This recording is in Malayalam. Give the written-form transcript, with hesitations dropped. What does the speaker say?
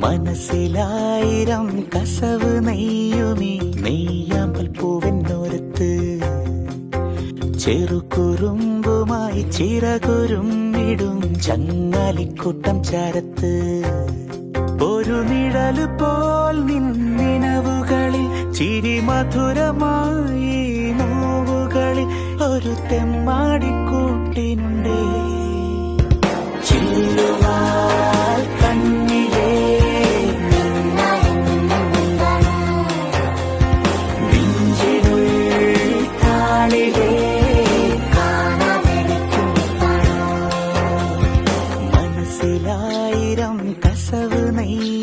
മനസ്സിലായിരം കസവ് നെയ്യുമീ നെയ്യാമ്പൽ പൂവെന്നോരത്ത് ചെറുകുറുമ്പുമായി ചിറകുരുമ്മിടും ചങ്ങാലിക്കൂട്ടം ചാരത്ത് ഒരു നിഴല് പോൽ നിന്നിനവുകളിൽ ചിരി മധുരമായി നോവുകളിൽ ഒരു തെമ്മാടിക്കൂട്ടിനുണ്ടേ ചില്ലുവാൽ കണ്ണിലേ നെഞ്ചിനുള്ളിൽ താളിലേ മനസ്സിലായിരം കസവ് നെയ്യ